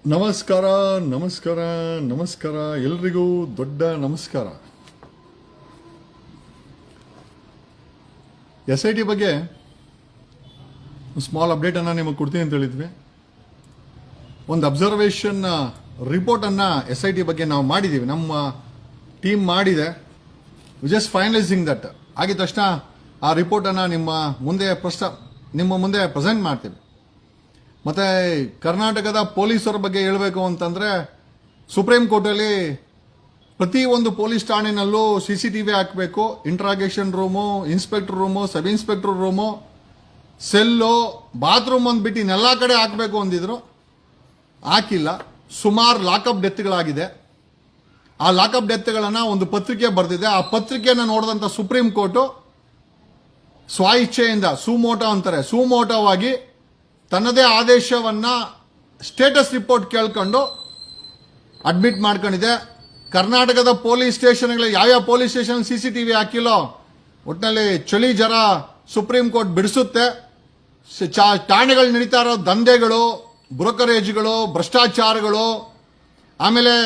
ನಮಸ್ಕಾರ ನಮಸ್ಕಾರ ನಮಸ್ಕಾರ ಎಲ್ರಿಗೂ ದೊಡ್ಡ ನಮಸ್ಕಾರ. SIT ಬಗ್ಗೆ ಸ್ಮಾಲ್ ಅಪ್ಡೇಟ್ ಅನ್ನ ನಿಮಗೆ ಕೊಡ್ತೀನಿ ಅಂತ ಹೇಳಿದ್ವಿ. ಒಂದು ಅಬ್ಸರ್ವೇಷನ್ ರಿಪೋರ್ಟ್ ಅನ್ನ SIT ಬಗ್ಗೆ ನಾವು ಮಾಡಿದ್ದೀವಿ, ನಮ್ಮ ಟೀಮ್ ಮಾಡಿದೆ. ಜಸ್ಟ್ ಫೈನಲೈಸಿಂಗ್ ದಟ್ ಆಗಿದ ತಕ್ಷಣ ಆ ರಿಪೋರ್ಟ್ ಅನ್ನ ನಿಮ್ಮ ಮುಂದೆ ಪ್ರೆಸೆಂಟ್ ಮಾಡ್ತೀವಿ. ಮತ್ತೆ ಕರ್ನಾಟಕದ ಪೊಲೀಸರ ಬಗ್ಗೆ ಹೇಳಬೇಕು ಅಂತಂದ್ರೆ, ಸುಪ್ರೀಂ ಕೋರ್ಟಲ್ಲಿ ಪ್ರತಿ ಒಂದು ಪೊಲೀಸ್ ಠಾಣೆನಲ್ಲೂ CCTV ಹಾಕಬೇಕು. Interrogation room, inspector room, sub inspector room, cell, bathroom ಒಂದು ಬಿಟ್ಟು ಇನ್ನೆಲ್ಲ ಕಡೆ ಹಾಕಬೇಕು ಅಂದಿದ್ರು. ಹಾಕಿಲ್ಲ. ಸುಮಾರು ಲಾಕಪ್ ಡೆತ್ಗಳಾಗಿದೆ. ಆ ಲಾಕಪ್ ಡೆತ್ಗಳನ್ನು ಒಂದು ಪತ್ರಿಕೆ ಬರೆದಿದೆ. ಆ ಪತ್ರಿಕೆಯನ್ನು ನೋಡಿದಂಥ ಸುಪ್ರೀಂ ಕೋರ್ಟು ಸ್ವ ಇಚ್ಛೆಯಿಂದ ಸುಮೋಟೋವಾಗಿ ತನ್ನದೇ ಆದೇಶವನ್ನ ಸ್ಟೇಟಸ್ ರಿಪೋರ್ಟ್ ಕೇಳ್ಕೊಂಡು ಅಡ್ಮಿಟ್ ಮಾಡ್ಕೊಂಡಿದೆ. ಕರ್ನಾಟಕದ ಪೊಲೀಸ್ ಸ್ಟೇಷನ್ಗಳಲ್ಲಿ ಯಾವ್ಯಾವ ಪೊಲೀಸ್ ಸ್ಟೇಷನ್ CCTV ಹಾಕಿಲ್ಲೋ ಒಟ್ಟಿನಲ್ಲಿ ಚಳಿ ಜರ ಸುಪ್ರೀಂ ಕೋರ್ಟ್ ಬಿಡಿಸುತ್ತೆ. ಠಾಣೆಗಳು ನಡೀತಾ ಇರೋ ದಂಧೆಗಳು, ಬ್ರೋಕರೇಜ್ಗಳು, ಭ್ರಷ್ಟಾಚಾರಗಳು, ಆಮೇಲೆ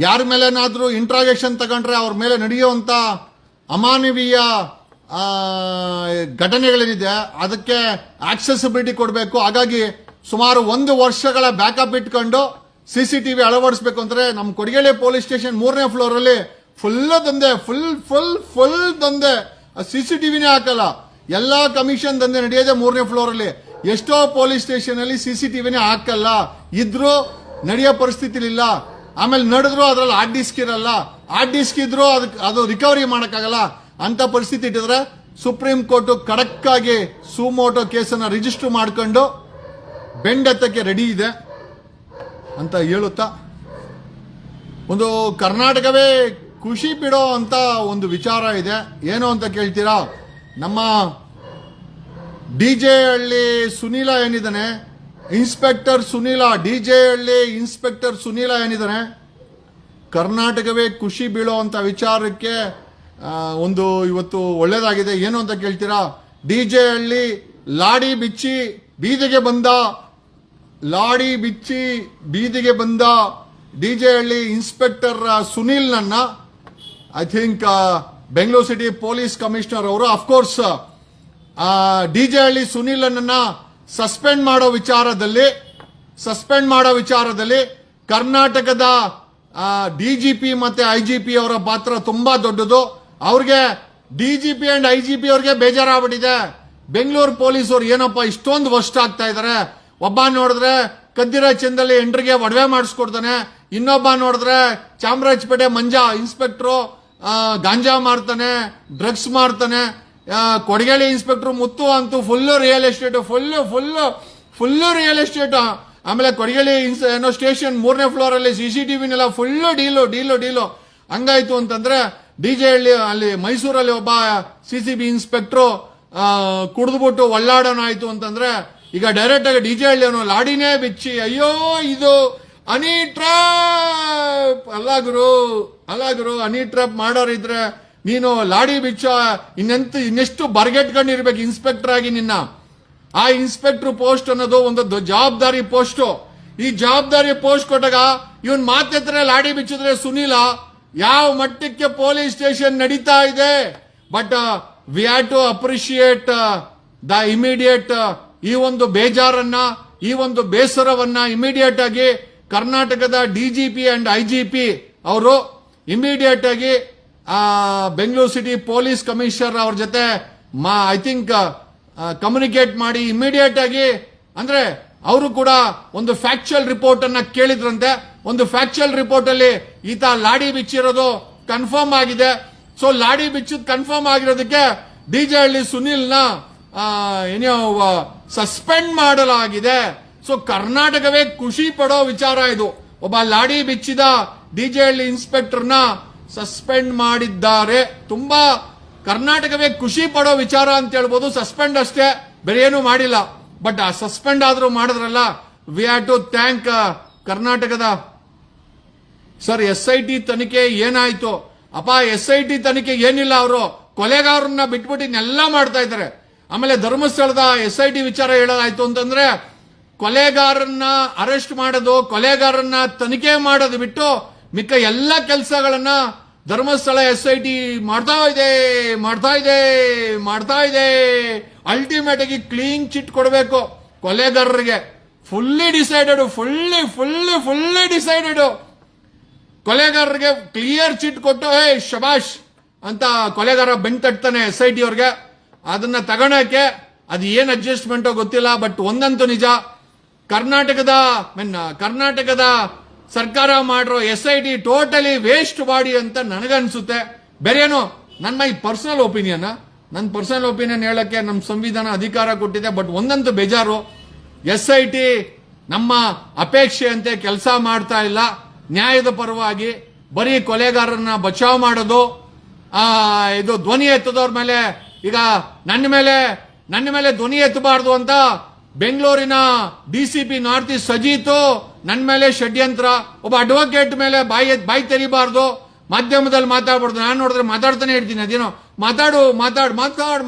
ಯಾರ ಮೇಲೇನಾದ್ರೂ ಇಂಟ್ರಾಗೇಷನ್ ತಗೊಂಡ್ರೆ ಅವ್ರ ಮೇಲೆ ನಡೆಯುವಂತ ಅಮಾನವೀಯ ಘಟನೆಗಳೇನಿದೆ ಅದಕ್ಕೆ ಆಕ್ಸೆಸಿಬಿಲಿಟಿ ಕೊಡಬೇಕು. ಹಾಗಾಗಿ ಸುಮಾರು 1 ವರ್ಷಗಳ ಬ್ಯಾಕಪ್ ಇಟ್ಕೊಂಡು CCTV ಅಳವಡಿಸಬೇಕು ಅಂದ್ರೆ ನಮ್ಮ ಕೊಡಿಗೆಳೆ ಪೊಲೀಸ್ ಸ್ಟೇಷನ್ 3ನೇ ಫ್ಲೋರ್ ಅಲ್ಲಿ ಫುಲ್ ದಂಧೆ, ಫುಲ್ ದಂಧೆ. CCTVನೇ ಹಾಕಲ್ಲ. ಎಲ್ಲಾ ಕಮಿಷನ್ ದಂಧೆ ನಡೆಯೋದೇ 3ನೇ ಫ್ಲೋರ್ ಅಲ್ಲಿ. ಎಷ್ಟೋ ಪೊಲೀಸ್ ಸ್ಟೇಷನ್ ಅಲ್ಲಿ CCTVನೇ ಹಾಕಲ್ಲ, ಇದ್ರೂ ನಡೆಯೋ ಪರಿಸ್ಥಿತಿ ಇಲ್ಲ. ಆಮೇಲೆ ನಡೆದ್ರು ಅದ್ರಲ್ಲಿ ಹಾರ್ಡ್ ಡಿಸ್ಕ್ ಇರಲ್ಲ, ಹಾರ್ಡ್ ಡಿಸ್ಕ್ ಇದ್ರೂ ಅದು ರಿಕವರಿ ಮಾಡಕ್ಕಾಗಲ್ಲ. ಅಂತ ಪರಿಸ್ಥಿತಿ ಇಟ್ಟಿದ್ರೆ ಸುಪ್ರೀಂ ಕೋರ್ಟ್ ಖಡಕ್ ಆಗಿ ಸುಮೋಟೋ ಕೇಸನ್ನ ರಿಜಿಸ್ಟರ್ ಮಾಡ್ಕೊಂಡು ಬೆಂಡೆತ್ತಕ್ಕೆ ರೆಡಿ ಇದೆ ಅಂತ ಹೇಳುತ್ತಾ, ಒಂದು ಕರ್ನಾಟಕವೇ ಖುಷಿ ಬಿಡೋ ಅಂತ ಒಂದು ವಿಚಾರ ಇದೆ. ಏನು ಅಂತ ಕೇಳ್ತೀರಾ? ನಮ್ಮ DJ ಹಳ್ಳಿ ಸುನೀಲ ಏನಿದ್ದಾನೆ, ಇನ್ಸ್ಪೆಕ್ಟರ್ ಸುನೀಲ, DJ ಹಳ್ಳಿ ಇನ್ಸ್ಪೆಕ್ಟರ್ ಸುನೀಲ ಏನಿದ್ದಾನೆ, ಕರ್ನಾಟಕವೇ ಖುಷಿ ಬೀಳೋ ಅಂತ ವಿಚಾರಕ್ಕೆ ಒಂದು ಇವತ್ತು ಒಳ್ಳೇದಾಗಿದೆ. ಏನು ಅಂತ ಕೇಳ್ತೀರಾ? DJ ಹಳ್ಳಿ ಲಾಡಿ ಬಿಚ್ಚಿ ಬೀದಿಗೆ ಬಂದ DJ ಹಳ್ಳಿ ಇನ್ಸ್ಪೆಕ್ಟರ್ ಸುನೀಲ್ ನನ್ನ I think Bengaluru city police commissioner ಅವರು ಅಫ್ಕೋರ್ಸ್ DJ ಹಳ್ಳಿ ಸುನೀಲ್ ನನ್ನ ಸಸ್ಪೆಂಡ್ ಮಾಡೋ ವಿಚಾರದಲ್ಲಿ ಕರ್ನಾಟಕದ DGP ಮತ್ತೆ IGP ಅವರ ಪಾತ್ರ ತುಂಬಾ ದೊಡ್ಡದು. ಅವ್ರಿಗೆ DGP ಅಂಡ್ IGP ಅವ್ರಿಗೆ ಬೇಜಾರಾಗ್ಬಿಟ್ಟಿದೆ. ಬೆಂಗಳೂರು ಪೊಲೀಸರು ಏನಪ್ಪ ಇಷ್ಟೊಂದು ವರ್ಷ ಆಗ್ತಾ ಇದಾರೆ. ಒಬ್ಬ ನೋಡಿದ್ರೆ ಕದ್ದಿರಾಚಂದಲ್ಲಿ ಎಂಟ್ರಿಗೆ ಒಡವೆ ಮಾಡಿಸ್ಕೊಡ್ತಾನೆ, ಇನ್ನೊಬ್ಬ ನೋಡಿದ್ರೆ ಚಾಮರಾಜಪೇಟೆ ಮಂಜಾ ಇನ್ಸ್ಪೆಕ್ಟ್ರು ಗಾಂಜಾ ಮಾರ್ತಾನೆ, ಡ್ರಗ್ಸ್ ಮಾರ್ತಾನೆ. ಕೊಡಗೇಳಿ ಇನ್ಸ್ಪೆಕ್ಟರ್ ಮುತ್ತು ಅಂತೂ ಫುಲ್ ರಿಯಲ್ ಎಸ್ಟೇಟ್. ಆಮೇಲೆ ಕೊಡಗೇಳಿ ಏನೋ ಸ್ಟೇಷನ್ 3ನೇ ಫ್ಲೋರ್ ಅಲ್ಲಿ CCTVನೆಲ್ಲ ಫುಲ್ ಡೀಲು ಹಂಗಾಯ್ತು ಅಂತಂದ್ರೆ, DJ ಹಳ್ಳಿ ಅಲ್ಲಿ ಮೈಸೂರಲ್ಲಿ ಒಬ್ಬ CCB ಇನ್ಸ್ಪೆಕ್ಟ್ರು ಕುಡಿದ್ಬಿಟ್ಟು ಒಳ್ಳಾಡೋಣ ಆಯ್ತು ಅಂತಂದ್ರೆ, ಈಗ ಡೈರೆಕ್ಟ್ ಆಗಿ DJ ಹಳ್ಳಿ ಅವನು ಲಾಡಿನೇ ಬಿಚ್ಚಿ, ಅಯ್ಯೋ ಇದು ಹನಿ ಟ್ರಾಪ್ ಅಲ್ಲ ಗುರು ಹನಿ ಟ್ರಾಪ್ ಮಾಡೋರಿದ್ರೆ ನೀನು ಲಾಡಿ ಬಿಚ್ಚ ಇನ್ನೆಷ್ಟು ಬರ್ಗೆಟ್ಕೊಂಡಿರ್ಬೇಕು ಇನ್ಸ್ಪೆಕ್ಟರ್ ಆಗಿ. ನಿನ್ನ ಆ ಇನ್ಸ್ಪೆಕ್ಟರ್ ಪೋಸ್ಟ್ ಅನ್ನೋದು ಒಂದು ಜವಾಬ್ದಾರಿ ಪೋಸ್ಟ್. ಈ ಜವಾಬ್ದಾರಿ ಪೋಸ್ಟ್ ಕೊಟ್ಟಾಗ ಇವನ್ ಮಾತೆತ್ರ ಲಾಡಿ ಬಿಚ್ಚಿದ್ರೆ ಸುನೀಲ ಯಾವ ಮಟ್ಟಕ್ಕೆ ಪೊಲೀಸ್ ಸ್ಟೇಷನ್ ನಡೀತಾ ಇದೆ. But we have to appreciate the immediate ಈ ಒಂದು ಬೇಜಾರನ್ನ, ಈ ಒಂದು ಬೇಸರವನ್ನ ಇಮಿಡಿಯೇಟ್ ಆಗಿ ಕರ್ನಾಟಕದ DGP ಅಂಡ್ IGP ಅವರು ಇಮಿಡಿಯೇಟ್ ಆಗಿ ಬೆಂಗಳೂರು ಸಿಟಿ ಪೊಲೀಸ್ ಕಮಿಷನರ್ ಅವ್ರ ಜೊತೆ ಐ ಥಿಂಕ್ ಕಮ್ಯುನಿಕೇಟ್ ಮಾಡಿ ಇಮಿಡಿಯೇಟ್ ಆಗಿ, ಅಂದ್ರೆ ಅವರು ಕೂಡ ಒಂದು ಫ್ಯಾಕ್ಚುಯಲ್ ರಿಪೋರ್ಟ್ ಅನ್ನ ಕೇಳಿದ್ರಂತೆ. ಒಂದು ಫ್ಯಾಕ್ಚುಯಲ್ ರಿಪೋರ್ಟ್ ಅಲ್ಲಿ ಈತ ಲಾಡಿ ಬಿಚ್ಚಿರೋದು ಕನ್ಫರ್ಮ್ ಆಗಿದೆ. ಸೊ ಲಾಡಿ ಬಿಚ್ಚಿದ್ ಕನ್ಫರ್ಮ್ ಆಗಿರೋದಕ್ಕೆ DJ ಹಳ್ಳಿ ಸುನೀಲ್ನ ಸಸ್ಪೆಂಡ್ ಮಾಡಲಾಗಿದೆ. ಸೊ ಕರ್ನಾಟಕವೇ ಖುಷಿ ಪಡೋ ವಿಚಾರ ಇದು. ಒಬ್ಬ ಲಾಡಿ ಬಿಚ್ಚಿದ DJ ಹಳ್ಳಿ ಇನ್ಸ್ಪೆಕ್ಟರ್ನ ಸಸ್ಪೆಂಡ್ ಮಾಡಿದ್ದಾರೆ. ತುಂಬಾ ಕರ್ನಾಟಕವೇ ಖುಷಿ ಪಡೋ ವಿಚಾರ ಅಂತ ಹೇಳ್ಬೋದು. ಸಸ್ಪೆಂಡ್ ಅಷ್ಟೇ, ಬೇರೆ ಏನು ಮಾಡಿಲ್ಲ. ಬಟ್ ಆ ಸಸ್ಪೆಂಡ್ ಆದ್ರೂ ಮಾಡಿದ್ರಲ್ಲ, ವಿ ಹ್ಯಾವ್ ಟು ಥ್ಯಾಂಕ್ ಕರ್ನಾಟಕದ ಸರ್. SIT ತನಿಖೆ ಏನಾಯ್ತು ಅಪ್ಪ? SIT ತನಿಖೆ ಏನಿಲ್ಲ, ಅವರು ಕೊಲೆಗಾರನ್ನ ಬಿಟ್ಬಿಟ್ಟು ಇನ್ನೆಲ್ಲ ಮಾಡ್ತಾ ಇದ್ದಾರೆ. ಆಮೇಲೆ ಧರ್ಮಸ್ಥಳದ SIT ವಿಚಾರ ಹೇಳೋದಾಯ್ತು ಅಂತಂದ್ರೆ ಕೊಲೆಗಾರನ್ನ ಅರೆಸ್ಟ್ ಮಾಡೋದು, ಕೊಲೆಗಾರನ್ನ ತನಿಖೆ ಮಾಡೋದು ಬಿಟ್ಟು ಮಿಕ್ಕ ಎಲ್ಲ ಕೆಲಸಗಳನ್ನ ಧರ್ಮಸ್ಥಳ SIT ಮಾಡ್ತಾ ಇದೆ. ಅಲ್ಟಿಮೇಟ್ ಆಗಿ ಕ್ಲೀನ್ ಚಿಟ್ ಕೊಡಬೇಕು ಕೊಲೆಗಾರರಿಗೆ. ಫುಲ್ಲಿ ಡಿಸೈಡೆಡ್ ಕೊಲೆಗಾರರಿಗೆ ಕ್ಲಿಯರ್ ಚಿಟ್ ಕೊಟ್ಟು ಶಬಾಷ್ ಅಂತ ಕೊಲೆಗಾರ ಬೆಂಡ್ ತಟ್ತಾನೆ SIT ಅವ್ರಿಗೆ. ಅದನ್ನ ತಗೊಳಕ್ಕೆ ಅದು ಏನ್ ಅಡ್ಜಸ್ಟ್ಮೆಂಟೋ ಗೊತ್ತಿಲ್ಲ. ಬಟ್ ಒಂದಂತೂ ನಿಜ, ಕರ್ನಾಟಕದ ಸರ್ಕಾರ ಮಾಡಿರೋ SIT ಟೋಟಲಿ ವೇಸ್ಟ್ ಬಾಡಿ ಅಂತ ನನಗನ್ಸುತ್ತೆ. ಬೇರೇನು ನನ್ನ ಪರ್ಸನಲ್ ಒಪಿನಿಯನ್ ಹೇಳಕ್ಕೆ ನಮ್ಮ ಸಂವಿಧಾನ ಅಧಿಕಾರ ಕೊಟ್ಟಿದೆ. ಬಟ್ ಒಂದಂತೂ ಬೇಜಾರು, SIT ನಮ್ಮ ಅಪೇಕ್ಷೆಯಂತೆ ಕೆಲಸ ಮಾಡ್ತಾ ಇಲ್ಲ. ನ್ಯಾಯದ ಪರವಾಗಿ ಬರೀ ಕೊಲೆಗಾರರನ್ನ ಬಚಾವ್ ಮಾಡೋದು, ಇದು ಧ್ವನಿ ಎತ್ತದವ್ರ ಮೇಲೆ, ಈಗ ನನ್ನ ಮೇಲೆ ಧ್ವನಿ ಎತ್ತಬಾರ್ದು ಅಂತ ಬೆಂಗಳೂರಿನ DCP ನಾರ್ತ್ ಈಸ್ಟ್ ಸಜೀತು ನನ್ನ ಮೇಲೆ ಷಡ್ಯಂತ್ರ, ಒಬ್ಬ ಅಡ್ವೊಕೇಟ್ ಮೇಲೆ ಬಾಯಿ ತೆರಿಬಾರ್ದು, ಮಾಧ್ಯಮದಲ್ಲಿ ಮಾತಾಡಬಾರ್ದು. ನಾನು ನೋಡಿದ್ರೆ ಮಾತಾಡ್ತಾನೆ ಇರ್ತೀನಿ, ಅದೇನೋ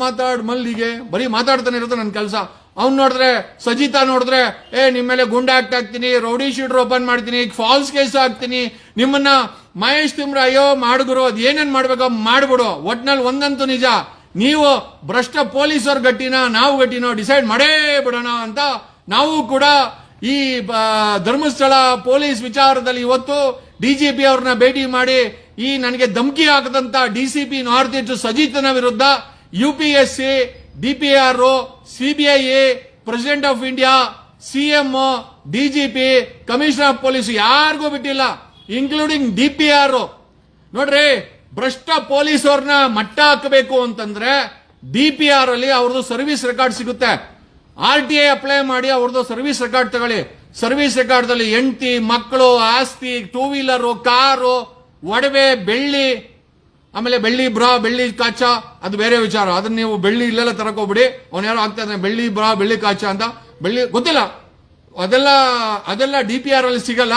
ಮಾತಾಡ್ ಮಲ್ಲಿಗೆ ಬರೀ ಮಾತಾಡ್ತಾನೆ ಇರುತ್ತೆ ನನ್ನ ಕೆಲಸ. ಅವ್ನು ನೋಡಿದ್ರೆ ಸಜಿತಾ ನೋಡಿದ್ರೆ ನಿಮ್ಮ ಮೇಲೆ ಗುಂಡಾ ಆಕ್ಟ್ ಹಾಕ್ತೀನಿ, ರೌಡಿ ಶೀಟರ್ ಓಪನ್ ಮಾಡ್ತೀನಿ, ಫಾಲ್ಸ್ ಕೇಸ್ ಹಾಕ್ತೀನಿ, ನಿಮ್ಮನ್ನ ಮಹೇಶ್ ತಿಮ್ರ ಅಯ್ಯೋ ಮಾಡುಗುರು ಅದ್ ಏನೇನ್ ಮಾಡ್ಬೇಕೋ ಮಾಡ್ಬಿಡು. ಒಟ್ನಲ್ಲಿ ಒಂದಂತೂ ನಿಜ, ನೀವು ಭ್ರಷ್ಟ ಪೊಲೀಸರು ಗಟ್ಟಿನ ನಾವು ಗಟ್ಟಿನೋ ಡಿಸೈಡ್ ಮಾಡೇ ಬಿಡೋಣ ಅಂತ ನಾವು ಕೂಡ ಈ ಧರ್ಮಸ್ಥಳ ಪೊಲೀಸ್ ವಿಚಾರದಲ್ಲಿ ಇವತ್ತು DGP ಅವ್ರನ್ನ ಭೇಟಿ ಮಾಡಿ ಈ ನನಗೆ ಧಮಕಿ ಹಾಕದಂತ DCP ನಾರ್ತ್ ಈಸ್ಟ್ ಸಜಿತನ ವಿರುದ್ಧ UPSC, DPR, CBI, president of India, CM, DGP, commissioner of police ಯಾರಿಗೂ ಬಿಟ್ಟಿಲ್ಲ, ಇನ್ಕ್ಲೂಡಿಂಗ್ DPR. ನೋಡ್ರಿ, ಭ್ರಷ್ಟ ಪೊಲೀಸ್ ಅವ್ರನ್ನ ಮಟ್ಟ ಹಾಕಬೇಕು ಅಂತಂದ್ರೆ DPR ಅಲ್ಲಿ ಅವ್ರದ್ದು ಸರ್ವಿಸ್ ರೆಕಾರ್ಡ್ ಸಿಗುತ್ತೆ. RTI ಅಪ್ಲೈ ಮಾಡಿ ಅವ್ರದ್ದು ಸರ್ವಿಸ್ ರೆಕಾರ್ಡ್ ತಗೊಳ್ಳಿ. ಸರ್ವಿಸ್ ರೆಕಾರ್ಡ್ದಲ್ಲಿ ಹೆಂಡತಿ, ಮಕ್ಕಳು, ಆಸ್ತಿ, 2 ವೀಲರ್, ಕಾರು, ಒಡವೆ, ಬೆಳ್ಳಿ, ಆಮೇಲೆ ಬೆಳ್ಳಿ ಕಾಚ ಅದು ಬೇರೆ ವಿಚಾರ. ಅದನ್ನ ನೀವು ಬೆಳ್ಳಿ ಇಲ್ಲೆಲ್ಲ ತರಕ್ ಹೋಗ್ಬಿಡಿ. ಅವ್ನು ಯಾರೋ ಆಗ್ತಾ ಇದ್ದಾನೆ ಬೆಳ್ಳಿ ಕಾಚ ಅಂತ, ಬೆಳ್ಳಿ ಗೊತ್ತಿಲ್ಲ, ಅದೆಲ್ಲ DPR ಅಲ್ಲಿ ಸಿಗಲ್ಲ.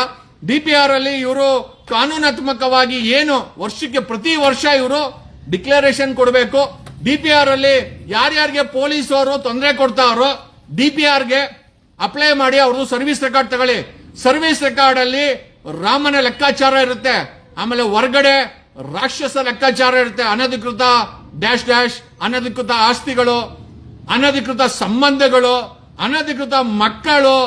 DPR ಅಲ್ಲಿ ಇವರು ಕಾನೂನಾತ್ಮಕವಾಗಿ ಏನು ವರ್ಷಕ್ಕೆ ಪ್ರತಿ ವರ್ಷ ಇವರು ಡಿಕ್ಲರೇಷನ್ ಕೊಡಬೇಕು. DPR ಅಲ್ಲಿ ಯಾರ್ಯಾರಿಗೆ ಪೊಲೀಸ್ ಅವರು ತೊಂದರೆ ಕೊಡ್ತಾರೋ DPRಗೆ ಅಪ್ಲೈ ಮಾಡಿ ಅವ್ರದ್ದು ಸರ್ವಿಸ್ ರೆಕಾರ್ಡ್ ತಗೊಳ್ಳಿ. ಸರ್ವಿಸ್ ರೆಕಾರ್ಡ್ ಅಲ್ಲಿ ರಾಮನ ಲೆಕ್ಕಾಚಾರ ಇರುತ್ತೆ, ಆಮೇಲೆ ಹೊರಗಡೆ ರಾಕ್ಷಸ ಲೆಕ್ಕಾಚಾರ ಇರುತ್ತೆ. ಅನಧಿಕೃತ ಅನಧಿಕೃತ ಆಸ್ತಿಗಳು, ಅನಧಿಕೃತ ಸಂಬಂಧಗಳು, ಅನಧಿಕೃತ ಮಕ್ಕಳು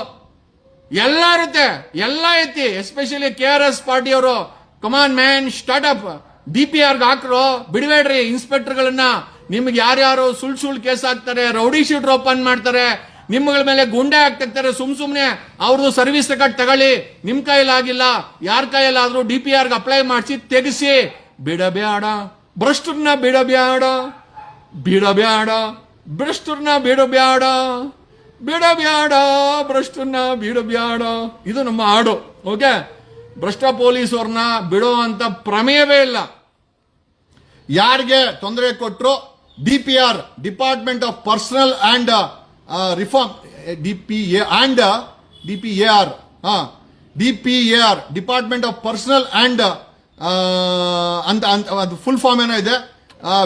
ಎಲ್ಲ ಇರುತ್ತೆ. ಎಲ್ಲ ಐತಿ. ಎಸ್ಪೆಷಲಿ KRS ಪಾರ್ಟಿಯವರು ಕಮಾನ್ ಮ್ಯಾನ್ ಸ್ಟಾರ್ಟ್ಅಪ್ DPRಗೆ ಹಾಕ್ರೋ, ಬಿಡಬೇಡ್ರಿ ಇನ್ಸ್ಪೆಕ್ಟರ್ಗಳನ್ನ. ನಿಮ್ಗೆ ಯಾರ್ಯಾರು ಸುಳ್ಳು ಕೇಸ್ ಹಾಕ್ತಾರೆ, ರೌಡಿ ಶೀಟರ್ ಓಪನ್ ಮಾಡ್ತಾರೆ, ನಿಮ್ಮಗಳ ಮೇಲೆ ಗುಂಡೆ ಹಾಕ್ತಿರ್ತಾರೆ, ಸುಮ್ನೆ ಅವ್ರದ್ದು ಸರ್ವಿಸ್ ರೆಕಾರ್ಡ್ ತಗೊಳ್ಳಿ. ನಿಮ್ ಕೈಲಾಗಿಲ್ಲ, ಯಾರ ಕೈಯಲ್ಲಾದ್ರೂ DPRಗೆ ಅಪ್ಲೈ ಮಾಡಿಸಿ ತೆಗಿಸಿ. ಬಿಡಬೇಡ ಭ್ರಷ್ಟರನ್ನ, ಬಿಡಬೇಡ ಭ್ರಷ್ಟರನ್ನ, ಬಿಡಬೇಡ ಭ್ರಷ್ಟರನ್ನ, ಬಿಡಬೇಡ. ಇದು ನಮ್ಮ ಹಾಡು. ಓಕೆ, ಭ್ರಷ್ಟ ಪೊಲೀಸ್ ಅವ್ರನ್ನ ಬಿಡೋ ಅಂತ ಪ್ರಮೇಯವೇ ಇಲ್ಲ. ಯಾರಿಗೆ ತೊಂದರೆ ಕೊಟ್ಟರು DPR, department of personal and reform, DPAR, department of personal and ಅಂತ ಅದು ಫುಲ್ ಫಾರ್ಮ್ ಏನೋ ಇದೆ,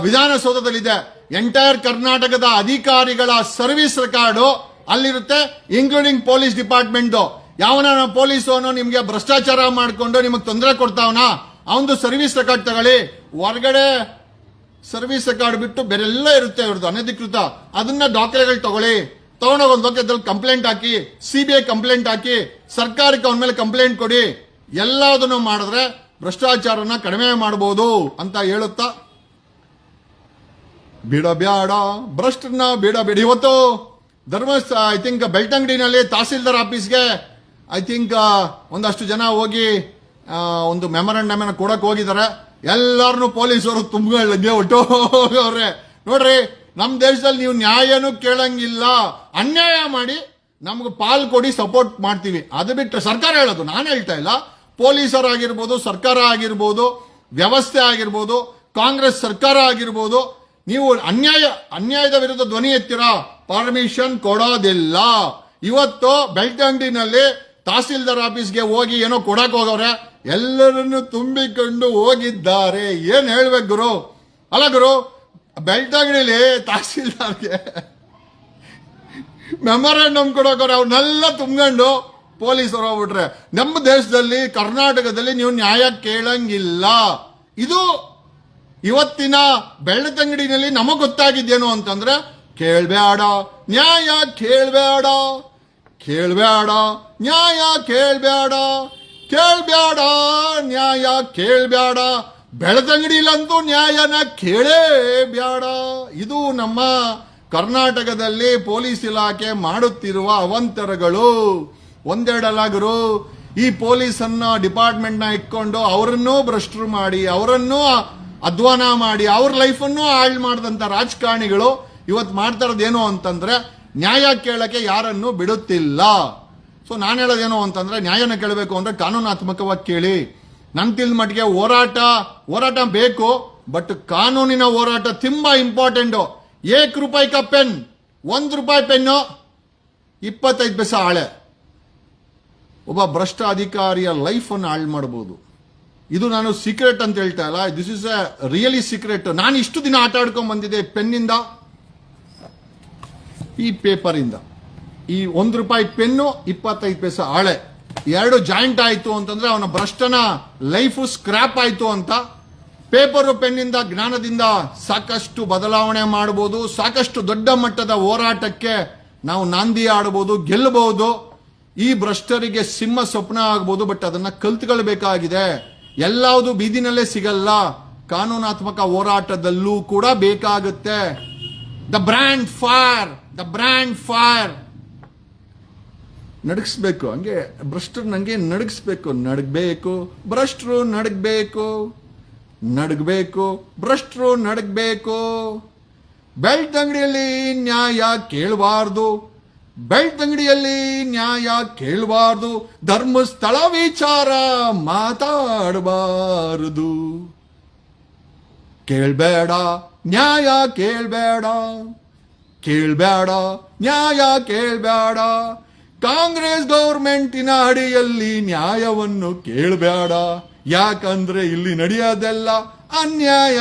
ವಿಧಾನಸೌಧದಲ್ಲಿದೆ. ಎಂಟೈರ್ ಕರ್ನಾಟಕದ ಅಧಿಕಾರಿಗಳ ಸರ್ವಿಸ್ ರೆಕಾರ್ಡು ಅಲ್ಲಿರುತ್ತೆ, ಇನ್ಕ್ಲೂಡಿಂಗ್ ಪೊಲೀಸ್ ಡಿಪಾರ್ಟ್ಮೆಂಟ್. ಯಾವನ ಪೊಲೀಸವನು ನಿಮ್ಗೆ ಭ್ರಷ್ಟಾಚಾರ ಮಾಡಿಕೊಂಡು ನಿಮಗೆ ತೊಂದರೆ ಕೊಡ್ತಾವನ ಅವನದು ಸರ್ವಿಸ್ ರೆಕಾರ್ಡ್ ತಗೊಳ್ಳಿ. ಹೊರಗಡೆ ಸರ್ವಿಸ್ ರೆಕಾರ್ಡ್ ಬಿಟ್ಟು ಬೇರೆಲ್ಲ ಇರುತ್ತೆ ಇವ್ರದ್ದು ಅನಧಿಕೃತ, ಅದನ್ನ ದಾಖಲೆಗಳು ತಗೊಳ್ಳಿ. ತಗೊಂಡೋಗಿ ಒಂದು ಲೋಕದಲ್ಲಿ ಕಂಪ್ಲೇಂಟ್ ಹಾಕಿ, CBI ಕಂಪ್ಲೇಂಟ್ ಹಾಕಿ, ಸರ್ಕಾರಕ್ಕೆ ಅವನ ಮೇಲೆ ಕಂಪ್ಲೇಂಟ್ ಕೊಡಿ. ಎಲ್ಲದನ್ನು ಮಾಡಿದ್ರೆ ಭ್ರಷ್ಟಾಚಾರನ ಕಡಿಮೆ ಮಾಡಬಹುದು ಅಂತ ಹೇಳುತ್ತಾ ಬಿಡಬೇಡ ಭ್ರಷ್ಟರನ್ನ, ಬಿಡಬೇಡಿ. ಇವತ್ತು ಧರ್ಮಸ್ಥಳ ಐ ಥಿಂಕ್ ಬೆಳ್ತಂಗಡಿನಲ್ಲಿ ತಹಸೀಲ್ದಾರ್ ಆಫೀಸ್ಗೆ ಐ ಥಿಂಕ್ ಒಂದಷ್ಟು ಜನ ಹೋಗಿ ಒಂದು ಮೆಮೊರಂಡಮ್ ಕೊಡಕ್ ಹೋಗಿದ್ದಾರೆ. ಎಲ್ಲಾರನು ಪೊಲೀಸರು ತುಂಬಗೆ ಹೊಟ್ಟೋಗವ್ರೆ. ನೋಡ್ರಿ, ನಮ್ ದೇಶದಲ್ಲಿ ನೀವು ನ್ಯಾಯನೂ ಕೇಳಂಗಿಲ್ಲ, ಅನ್ಯಾಯ ಮಾಡಿ ನಮ್ಗೆ ಪಾಲ್ ಕೊಡಿ, ಸಪೋರ್ಟ್ ಮಾಡ್ತೀವಿ. ಅದು ಬಿಟ್ಟು ಸರ್ಕಾರ ಹೇಳೋದು, ನಾನು ಹೇಳ್ತಾ ಇಲ್ಲ. ಪೊಲೀಸರಾಗಿರ್ಬೋದು, ಸರ್ಕಾರ ಆಗಿರ್ಬೋದು, ವ್ಯವಸ್ಥೆ ಆಗಿರ್ಬೋದು, ಕಾಂಗ್ರೆಸ್ ಸರ್ಕಾರ ಆಗಿರ್ಬೋದು, ನೀವು ಅನ್ಯಾಯದ ವಿರುದ್ಧ ಧ್ವನಿ ಎತ್ತೀರಾ, ಪರ್ಮಿಷನ್ ಕೊಡೋದಿಲ್ಲ. ಇವತ್ತು ಬೆಳ್ತಂಗಡಿನಲ್ಲಿ ತಹಸೀಲ್ದಾರ್ ಆಫೀಸ್ಗೆ ಹೋಗಿ ಏನೋ ಕೊಡಕ್ ಹೋಗವ್ರೆ, ಎಲ್ಲರನ್ನು ತುಂಬಿಕೊಂಡು ಹೋಗಿದ್ದಾರೆ. ಏನ್ ಹೇಳ್ಬೇಕು ಗುರು? ಅಲ್ಲ ಗುರು, ಬೆಳ್ತಂಗಡಿಲಿ ತಹಸೀಲ್ದಾರ್ಗೆ ಮೆಮೊರಾಂಡಮ್ ಕೊಡೋಕೋರೆ ಅವ್ರನ್ನೆಲ್ಲ ತುಂಬ್ಕೊಂಡು ಪೊಲೀಸರು ಹೋಗ್ಬಿಟ್ರೆ ನಮ್ಮ ದೇಶದಲ್ಲಿ ಕರ್ನಾಟಕದಲ್ಲಿ ನೀವು ನ್ಯಾಯ ಕೇಳಂಗಿಲ್ಲ. ಇದು ಇವತ್ತಿನ ಬೆಳ್ತಂಗಡಿನಲ್ಲಿ ನಮಗ್ ಗೊತ್ತಾಗಿದ್ದೇನು ಅಂತಂದ್ರೆ ಕೇಳ್ಬೇಡ ನ್ಯಾಯ ಕೇಳ್ಬೇಡ, ಕೇಳ್ಬೇಡ ನ್ಯಾಯ ಕೇಳ್ಬೇಡ, ಕೇಳ್ಬೇಡ ನ್ಯಾಯ ಕೇಳ್ಬೇಡ, ಬೆಳ್ತಂಗಡಿಲಂತೂ ನ್ಯಾಯನ ಕೇಳೇ ಬೇಡ. ಇದು ನಮ್ಮ ಕರ್ನಾಟಕದಲ್ಲಿ ಪೊಲೀಸ್ ಇಲಾಖೆ ಮಾಡುತ್ತಿರುವ ಅವಂತರಗಳು. ಒಂದೆರಡಲಾಗರು ಈ ಪೊಲೀಸನ್ನ ಡಿಪಾರ್ಟ್ಮೆಂಟ್ ನ ಇಟ್ಕೊಂಡು ಅವರನ್ನೂ ಭ್ರಷ್ಟರು ಮಾಡಿ, ಅವರನ್ನೂ ಅಧ್ವಾನ ಮಾಡಿ, ಅವ್ರ ಲೈಫನ್ನು ಹಾಳು ಮಾಡಿದಂತ ರಾಜಕಾರಣಿಗಳು ಇವತ್ತು ಮಾಡ್ತಾ ಇರೋದೇನು ಅಂತಂದ್ರೆ ನ್ಯಾಯ ಕೇಳಕ್ಕೆ ಯಾರನ್ನು ಬಿಡುತ್ತಿಲ್ಲ. ಸೊ ನಾನು ಹೇಳೋದೇನು ಅಂತಂದ್ರೆ ನ್ಯಾಯನ ಕೇಳಬೇಕು ಅಂದ್ರೆ ಕಾನೂನಾತ್ಮಕವಾಗಿ ಕೇಳಿ. ನನ್ ತಿಳ್ ಮಟ್ಟಿಗೆ ಹೋರಾಟ ಬೇಕು, ಬಟ್ ಕಾನೂನಿನ ಹೋರಾಟ ತುಂಬಾ ಇಂಪಾರ್ಟೆಂಟ್. ₹1 का ಪೆನ್, ₹1 ಪೆನ್ನು 25 ಪೈಸೆ ಹಾಳೆ. ಒಬ್ಬ ಭ್ರಷ್ಟ ಅಧಿಕಾರಿಯ ಲೈಫ್ ಅನ್ನು ಹಾಳು ಮಾಡಬಹುದು. ಇದು ನಾನು ಸೀಕ್ರೆಟ್ ಅಂತ ಹೇಳ್ತಾ ಇಲ್ಲ, this is A really secret. ನಾನು ಇಷ್ಟು ದಿನ ಆಟ ಆಡ್ಕೊಂಡ್ ಬಂದಿದ್ದೆ ಪೆನ್ನಿಂದ, ಈ ಪೇಪರ್ ಇಂದ. ಈ ₹1 ಪೆನ್ನು 25 ಪೈಸೆ ಹಾಳೆ ಎರಡು ಜಾಯಿಂಟ್ ಆಯ್ತು ಅಂತಂದ್ರೆ ಅವನ ಭ್ರಷ್ಟನ ಲೈಫ್ ಸ್ಕ್ರಾಪ್ ಆಯ್ತು ಅಂತ. ಪೇಪರು ಪೆನ್ನಿಂದ ಜ್ಞಾನದಿಂದ ಸಾಕಷ್ಟು ಬದಲಾವಣೆ ಮಾಡಬಹುದು, ಸಾಕಷ್ಟು ದೊಡ್ಡ ಮಟ್ಟದ ಹೋರಾಟಕ್ಕೆ ನಾವು ನಾಂದಿ ಆಡಬಹುದು, ಗೆಲ್ಲಬಹುದು. ಈ ಭ್ರಷ್ಟರಿಗೆ ಸಿಂಹ ಸ್ವಪ್ನ ಆಗಬಹುದು, ಬಟ್ ಅದನ್ನ ಕಲ್ತ್ಕೊಳ್ಬೇಕಾಗಿದೆ. ಎಲ್ಲಾವುದು ಬೀದಿನಲ್ಲೇ ಸಿಗಲ್ಲ, ಕಾನೂನಾತ್ಮಕ ಹೋರಾಟದಲ್ಲೂ ಕೂಡ ಬೇಕಾಗುತ್ತೆ. ದ ಬ್ರ್ಯಾಂಡ್ ಫೈರ್ ನಡಗಿಸ್ಬೇಕು. ಹಂಗೆ ಭ್ರಷ್ಟರು ನಂಗೆ ನಡಗಬೇಕು, ಭ್ರಷ್ಟರು ನಡಗಬೇಕು, ಭ್ರಷ್ಟರು ನಡಗಬೇಕು. ಬೆಳ್ತಂಗಡಿಯಲ್ಲಿ ನ್ಯಾಯ ಕೇಳಬಾರ್ದು, ಬೆಳ್ತಂಗಡಿಯಲ್ಲಿ ನ್ಯಾಯ ಕೇಳಬಾರ್ದು, ಧರ್ಮಸ್ಥಳ ವಿಚಾರ ಮಾತಾಡಬಾರದು. ಕೇಳಬೇಡ ನ್ಯಾಯ ಕೇಳಬೇಡ, ಕೇಳಬೇಡ ನ್ಯಾಯ ಕೇಳಬೇಡ. ಕಾಂಗ್ರೆಸ್ ಗೌರ್ಮೆಂಟಿನ ಅಡಿಯಲ್ಲಿ ನ್ಯಾಯವನ್ನು ಕೇಳಬೇಡ, ಯಾಕಂದ್ರೆ ಇಲ್ಲಿ ನಡೆಯೋದೆಲ್ಲ ಅನ್ಯಾಯ.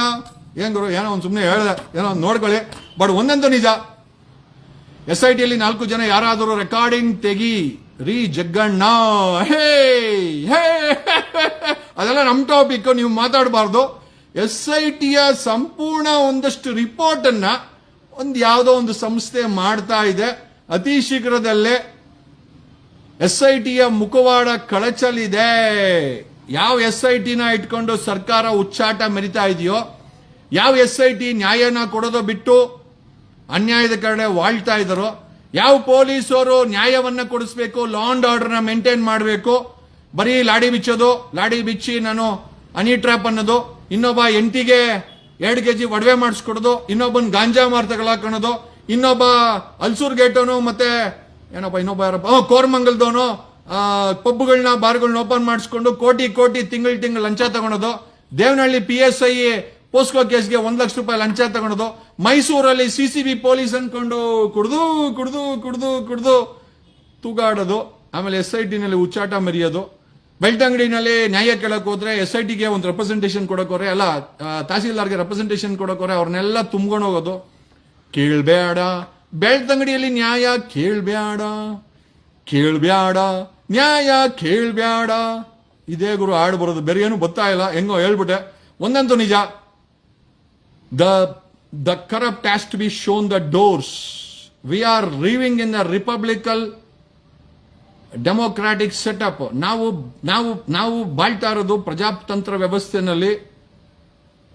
ಹೆಂಗರು ಏನೋ ಒಂದು ಸುಮ್ಮನೆ ಹೇಳಿದೆ, ಏನೋ ಒಂದು ನೋಡ್ಕೊಳ್ಳಿ. ಬಟ್ ಒಂದಂತೂ ನಿಜ, SITಯಲ್ಲಿ 4 ಜನ ಯಾರಾದರೂ ರೆಕಾರ್ಡಿಂಗ್ ತೆಗಿ ರೀ ಜಗ್ಗಣ್ಣ, ಹೇ ಹೇ ಅದೆಲ್ಲ ನಮ್ ಟಾಪಿಕ್, ನೀವು ಮಾತಾಡಬಾರ್ದು. SITಯ ಸಂಪೂರ್ಣ ಒಂದಷ್ಟು ರಿಪೋರ್ಟ್ ಅನ್ನ ಯಾವುದೋ ಒಂದು ಸಂಸ್ಥೆ ಮಾಡ್ತಾ ಇದೆ. ಅತಿ ಶೀಘ್ರದಲ್ಲೇ SITಯ ಮುಖವಾಡ ಕಳಚಲಿದೆ. ಯಾವ SITನ ಇಟ್ಕೊಂಡು ಸರ್ಕಾರ ಉಚ್ಚಾಟ ಮೆರಿತಾ ಇದೆಯೋ, ಯಾವ SIT ನ್ಯಾಯನ ಕೊಡೋದು ಬಿಟ್ಟು ಅನ್ಯಾಯದ ಕಡೆ ವಾಳ್ತಾ ಇದ್ದಾರೋ, ಯಾವ ಪೊಲೀಸರು ನ್ಯಾಯವನ್ನ ಕೊಡಿಸ್ಬೇಕು, ಲಾ ಅಂಡ್ ಆರ್ಡರ್ನ ಮೇಂಟೈನ್ ಮಾಡಬೇಕು, ಬರೀ ಲಾಡಿ ಬಿಚ್ಚಿ ನಾನು ಹನಿ ಟ್ರ್ಯಾಪ್ ಅನ್ನೋದು, ಇನ್ನೊಬ್ಬ ಎಂಟಿಗೆ 2 kg ಒಡವೆ ಮಾಡಿಸ್ಕೊಡೋದು, ಇನ್ನೊಬ್ಬನ್ ಗಾಂಜಾ ಮಾರ್ ತಗೊಳಕೋಣೋದು, ಇನ್ನೊಬ್ಬ ಅಲ್ಸೂರ್ ಗೇಟೋನು ಮತ್ತೆ ಏನಪ್ಪ ಇನ್ನೊಬ್ಬ ಯಾರಪ್ಪ ಕೋರಮಂಗಲ್ದವನು ಪಬ್ಗಳನ್ನ ಬಾರ್ಗಳನ್ನ ಓಪನ್ ಮಾಡಿಸ್ಕೊಂಡು ಕೋಟಿ ತಿಂಗಳು ಲಂಚ ತಗೊಳೋದು, ದೇವನಹಳ್ಳಿ PSI ಪೋಸ್ಕೋ ಕೇಸ್ಗೆ ₹1,00,000 ಲಂಚ ತಗೊಳೋದು, ಮೈಸೂರಲ್ಲಿ CCB ಪೊಲೀಸ್ ಅನ್ಕೊಂಡು ಕುಡ್ದು ತೂಗಾಡೋದು, ಆಮೇಲೆ SITನಲ್ಲಿ ಉಚ್ಚಾಟ ಮೆರೆಯೋದು. ಬೆಳ್ತಂಗಡಿನಲ್ಲಿ ನ್ಯಾಯ ಕೇಳಕ್ ಹೋದ್ರೆ SITಗೆ ಒಂದು ರೆಪ್ರೆಸೆಂಟೇಷನ್ ಕೊಡಕೋರೆ, ಅಲ್ಲ ತಹಸೀಲ್ದಾರ್ಗೆ ರೆಪ್ರೆಸೆಂಟೇಷನ್ ಕೊಡಕೋರೆ, ಅವ್ರನ್ನೆಲ್ಲ ತುಂಬ್ಕೊಂಡು ಹೋಗೋದು. ಕೇಳ್ಬೇಡ ಬೆಳ್ತಂಗಡಿಯಲ್ಲಿ ನ್ಯಾಯ ಕೇಳ್ಬೇಡ, ನ್ಯಾಯ ಕೇಳ್ಬೇಡ. ಇದೇ ಗುರು ಹಾಡು ಬರೋದು, ಬೇರೆ ಏನು ಗೊತ್ತಾ ಇಲ್ಲ, ಹೆಂಗೋ ಹೇಳ್ಬಿಟ್ಟೆ. ಒಂದಂತೂ ನಿಜ, the corrupt has to be shown the doors. We are living in a republican democratic setup. ನಾವು ಬಾಳ್ತಾ ಇರೋದು ಪ್ರಜಾತಂತ್ರ ವ್ಯವಸ್ಥೆನಲ್ಲಿ,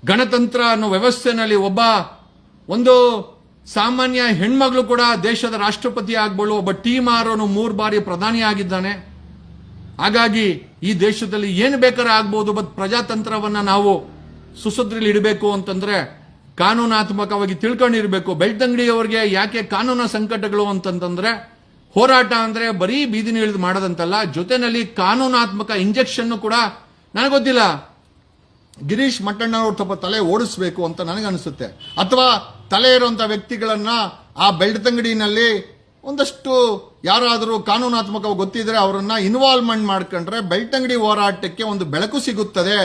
ಗಣತಂತ್ರ ಅನ್ನೋ ವ್ಯವಸ್ಥೆನಲ್ಲಿ. ಒಂದು ಸಾಮಾನ್ಯ ಹೆಣ್ಮಗಳು ಕೂಡ ದೇಶದ ರಾಷ್ಟ್ರಪತಿ ಆಗ್ಬೋದು, ಒಬ್ಬ ಟೀಮಾರನು 3 ಬಾರಿ ಪ್ರಧಾನಿ ಆಗಿದ್ದಾನೆ. ಹಾಗಾಗಿ ಈ ದೇಶದಲ್ಲಿ ಏನು ಬೇಕಾದ್ರೆ ಆಗ್ಬಹುದು, ಬಟ್ ಪ್ರಜಾತಂತ್ರವನ್ನ ನಾವು ಸುಸದ್ರಲ್ಲಿ ಇಡಬೇಕು ಅಂತಂದ್ರೆ ಕಾನೂನಾತ್ಮಕವಾಗಿ ತಿಳ್ಕೊಂಡಿರ್ಬೇಕು. ಬೆಳ್ತಂಗಡಿಯವರಿಗೆ ಯಾಕೆ ಕಾನೂನು ಸಂಕಟಗಳು ಅಂತಂದ್ರೆ, ಹೋರಾಟ ಅಂದ್ರೆ ಬರೀ ಬೀದಿನ ಇಳಿದು ಮಾಡೋದಂತಲ್ಲ, ಜೊತೆನಲ್ಲಿ ಕಾನೂನಾತ್ಮಕ ಇಂಜೆಕ್ಷನ್ ಕೂಡ. ನನಗೊತ್ತಿಲ್ಲ, ಗಿರೀಶ್ ಮಟ್ಟಣ್ಣವ್ರ ಸ್ವಲ್ಪ ತಲೆ ಓಡಿಸ್ಬೇಕು ಅಂತ ನನಗನ್ಸುತ್ತೆ, ಅಥವಾ ತಲೆ ಇರುವಂತ ವ್ಯಕ್ತಿಗಳನ್ನ ಆ ಬೆಳ್ತಂಗಡಿನಲ್ಲಿ ಒಂದಷ್ಟು ಯಾರಾದರೂ ಕಾನೂನಾತ್ಮಕವಾಗಿ ಗೊತ್ತಿದ್ರೆ ಅವರನ್ನ ಇನ್ವಾಲ್ವ್ಮೆಂಟ್ ಮಾಡ್ಕೊಂಡ್ರೆ ಬೆಳ್ತಂಗಡಿ ಹೋರಾಟಕ್ಕೆ ಒಂದು ಬೆಳಕು ಸಿಗುತ್ತದೆ.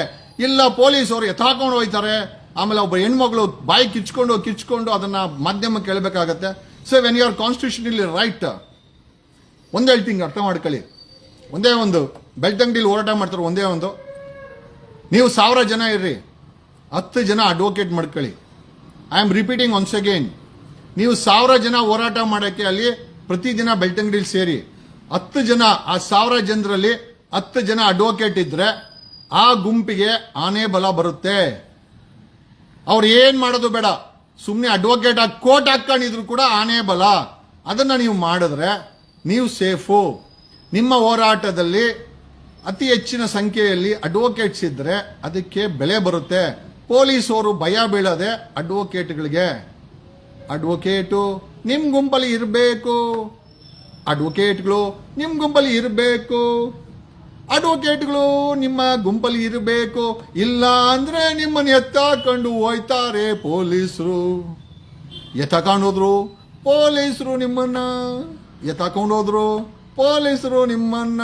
ಇಲ್ಲ ಪೊಲೀಸರು ಎತ್ತಾಕೊಂಡು ಹೋಯ್ತಾರೆ, ಆಮೇಲೆ ಒಬ್ಬ ಹೆಣ್ಮಗಳು ಬಾಯಿ ಕಿಚ್ಕೊಂಡು ಅದನ್ನ ಮಾಧ್ಯಮಕ್ಕೆ ಕೇಳಬೇಕಾಗತ್ತೆ. So when you are constitutionally right, ಒಂದೇ ಹೇಳ್ತೀನಿ ಅರ್ಥ ಮಾಡ್ಕೊಳ್ಳಿ. ಒಂದೇ ಒಂದು ಬೆಳ್ತಂಗಡಿಲಿ ಹೋರಾಟ ಮಾಡ್ತಾರೆ, ಒಂದೇ ಒಂದು, ನೀವು 1000 ಜನ ಇರ್ರಿ, 10 ಜನ ಅಡ್ವೊಕೇಟ್ ಮಾಡ್ಕೊಳ್ಳಿ. I am repeating once again, ನೀವು 1000 ಜನ ಹೋರಾಟ ಮಾಡೋಕ್ಕೆ ಅಲ್ಲಿ ಪ್ರತಿದಿನ ಬೆಳ್ತಂಗಡಿಲಿ ಸೇರಿ 10 ಜನ, ಆ 1000 ಜನರಲ್ಲಿ 10 ಜನ ಅಡ್ವೊಕೇಟ್ ಇದ್ರೆ ಆ ಗುಂಪಿಗೆ ಆನೆ ಬಲ ಬರುತ್ತೆ. ಅವ್ರು ಏನ್ ಮಾಡೋದು ಬೇಡ, ಸುಮ್ಮನೆ ಅಡ್ವೊಕೇಟ್ ಆಗಿ ಕೋರ್ಟ್ ಹಾಕೊಂಡಿದ್ರು ಕೂಡ ಆನೆ ಬಲ. ಅದನ್ನ ನೀವು ಮಾಡಿದ್ರೆ ನೀವು ಸೇಫು. ನಿಮ್ಮ ಹೋರಾಟದಲ್ಲಿ ಅತಿ ಹೆಚ್ಚಿನ ಸಂಖ್ಯೆಯಲ್ಲಿ ಅಡ್ವೊಕೇಟ್ಸ್ ಇದ್ರೆ ಅದಕ್ಕೆ ಬೆಲೆ ಬರುತ್ತೆ. ಪೊಲೀಸರು ಭಯ ಬೀಳದೆ ಅಡ್ವೊಕೇಟ್ಗಳಿಗೆ, ಅಡ್ವೊಕೇಟು ನಿಮ್ ಗುಂಪಲ್ಲಿ ಇರಬೇಕು, ಅಡ್ವೊಕೇಟ್ಗಳು ನಿಮ್ ಗುಂಪಲ್ಲಿ ಇರಬೇಕು, ಅಡ್ವೊಕೇಟ್ಗಳು ನಿಮ್ಮ ಗುಂಪಲ್ಲಿ ಇರಬೇಕು. ಇಲ್ಲ ಅಂದ್ರೆ ನಿಮ್ಮನ್ನು ಎತ್ತಾಕೊಂಡು ಹೋಯ್ತಾರೆ ಪೊಲೀಸರು. ಎತ್ತಾಕೊಂಡೋದ್ರು ಪೊಲೀಸರು ನಿಮ್ಮನ್ನ, ಎತ್ತಾಕೊಂಡೋದ್ರು ಪೊಲೀಸರು ನಿಮ್ಮನ್ನ.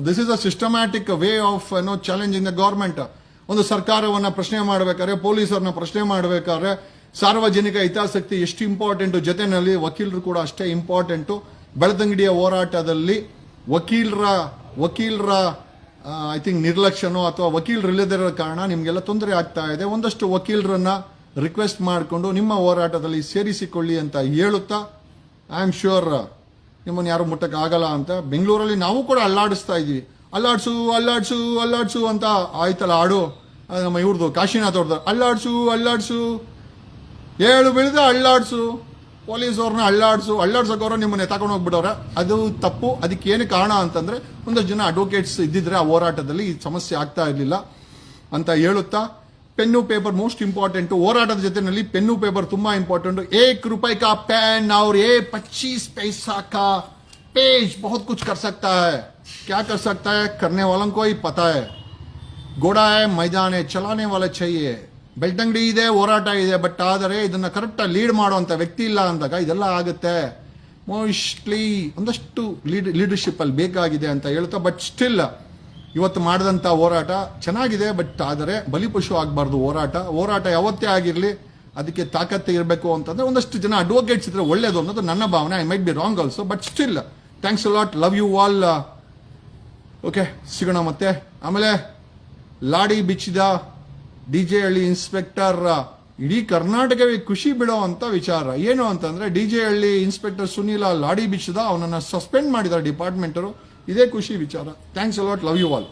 This is a systematic way of challenging the government. ಒಂದು ಸರ್ಕಾರವನ್ನ ಪ್ರಶ್ನೆ ಮಾಡಬೇಕಾದ್ರೆ, ಪೊಲೀಸರನ್ನ ಪ್ರಶ್ನೆ ಮಾಡಬೇಕಾದ್ರೆ ಸಾರ್ವಜನಿಕ ಹಿತಾಸಕ್ತಿ ಎಷ್ಟು ಇಂಪಾರ್ಟೆಂಟು, ಜೊತೆನಲ್ಲಿ ವಕೀಲರು ಕೂಡ ಅಷ್ಟೇ ಇಂಪಾರ್ಟೆಂಟು. ಬೆಳ್ತಂಗಡಿಯ ಹೋರಾಟದಲ್ಲಿ ವಕೀಲರ ಐ ಥಿಂಕ್ ನಿರ್ಲಕ್ಷ್ಯನೋ ಅಥವಾ ವಕೀಲರು ಇಲ್ಲದಿರೋ ಕಾರಣ ನಿಮಗೆಲ್ಲ ತೊಂದರೆ ಆಗ್ತಾ ಇದೆ. ಒಂದಷ್ಟು ವಕೀಲರನ್ನ ರಿಕ್ವೆಸ್ಟ್ ಮಾಡಿಕೊಂಡು ನಿಮ್ಮ ಹೋರಾಟದಲ್ಲಿ ಸೇರಿಸಿಕೊಳ್ಳಿ ಅಂತ ಹೇಳುತ್ತಾ, ಐ ಆಮ್ ಶ್ಯೂರ್ ನಿಮ್ಮನ್ನು ಯಾರು ಮುಟ್ಟಕ್ಕೆ ಆಗಲ್ಲ ಅಂತ. ಬೆಂಗಳೂರಲ್ಲಿ ನಾವು ಕೂಡ ಅಲ್ಲಾಡಿಸ್ತಾ ಇದೀವಿ. ಅಲ್ಲಾಡ್ಸು ಅಲ್ಲಾಡ್ಸು ಅಲ್ಲಾಡ್ಸು ಅಂತ ಆಯ್ತಲ್ಲ ಹಾಡು, ನಮ್ಮ ಇವ್ರದ್ದು ಕಾಶಿನಾಥ್ ಅವ್ರದ್ದು, ಅಲ್ಲಾಡ್ಸು ಅಲ್ಲಾಡ್ಸು ಏಳು ಬೆಳೆದ ಅಲ್ಲಾಡ್ಸು, ಪೊಲೀಸವ್ರನ್ನ ಅಲ್ಲಾಡ್ಸೋಕವ್ರ ನಿಮ್ಮನ್ನ ತಗೊಂಡು ಹೋಗ್ಬಿಟ್ಟವ್ರೆ. ಅದು ತಪ್ಪು. ಅದಕ್ಕೆ ಏನು ಕಾರಣ ಅಂತಂದ್ರೆ ಒಂದಷ್ಟು ಜನ ಅಡ್ವೊಕೇಟ್ಸ್ ಇದ್ದಿದ್ರೆ ಆ ಹೋರಾಟದಲ್ಲಿ ಈ ಸಮಸ್ಯೆ ಆಗ್ತಾ ಇರಲಿಲ್ಲ ಅಂತ ಹೇಳುತ್ತಾ, ಪೆನ್ನು ಪೇಪರ್ ಮೋಸ್ಟ್ ಇಂಪಾರ್ಟೆಂಟ್. ಹೋರಾಟದ ಜೊತೆನಲ್ಲಿ ಪೆನ್ನು ಪೇಪರ್ ತುಂಬಾ ಇಂಪಾರ್ಟೆಂಟ್. ₹1 का पेन और ये 25 पैसा का पेज बहुत कुछ कर सकता है. क्या कर सकता है, करने वालों को ही पता है. घोड़ा है, मैदान है, चलाने वाला चाहिए. ಬೆಳ್ತಂಗಡಿ ಇದೆ, ಹೋರಾಟ ಇದೆ, ಬಟ್ ಆದರೆ ಇದನ್ನ ಕರೆಕ್ಟ್ ಲೀಡ್ ಮಾಡುವಂತ ವ್ಯಕ್ತಿ ಇಲ್ಲ ಅಂದಾಗ ಇದೆಲ್ಲ ಆಗುತ್ತೆ. ಮೋಸ್ಟ್ಲಿ ಒಂದಷ್ಟು ಲೀಡರ್ಶಿಪ್ ಅಲ್ಲಿ ಬೇಕಾಗಿದೆ ಅಂತ ಹೇಳ್ತಾ, ಬಟ್ ಸ್ಟಿಲ್ ಇವತ್ತು ಮಾಡಿದಂತ ಹೋರಾಟ ಚೆನ್ನಾಗಿದೆ. ಬಟ್ ಆದರೆ ಬಲಿಪಶು ಆಗಬಾರ್ದು. ಹೋರಾಟ ಯಾವತ್ತೇ ಆಗಿರ್ಲಿ ಅದಕ್ಕೆ ತಾಕತ್ತೆ ಇರಬೇಕು ಅಂತಂದ್ರೆ ಒಂದಷ್ಟು ಜನ ಅಡ್ವೊಕೇಟ್ಸ್ ಇದ್ರೆ ಒಳ್ಳೇದು ಅನ್ನೋದು ನನ್ನ ಭಾವನೆ. I might be wrong also, but still thanks a lot, love you all. Okay, ಸಿಗೋಣ ಮತ್ತೆ. ಆಮೇಲೆ ಲಾಡಿ ಬಿಚ್ಚಿದ DJ ಹಳ್ಳಿ ಇನ್ಸ್ಪೆಕ್ಟರ್ ಇಡೀ ಕರ್ನಾಟಕವೇ ಖುಷಿ ಬಿಡೋ ಅಂತ ವಿಚಾರ ಏನು ಅಂತಂದ್ರೆ, DJ ಹಳ್ಳಿ ಇನ್ಸ್ಪೆಕ್ಟರ್ ಸುನೀಲ ಲಾಡಿ ಬಿಚ್ಚಿದ, ಅವನನ್ನ ಸಸ್ಪೆಂಡ್ ಮಾಡಿದ್ದಾರೆ ಡಿಪಾರ್ಟ್ಮೆಂಟರು. ಇದೇ ಖುಷಿ ವಿಚಾರ. Thanks a lot, love you all.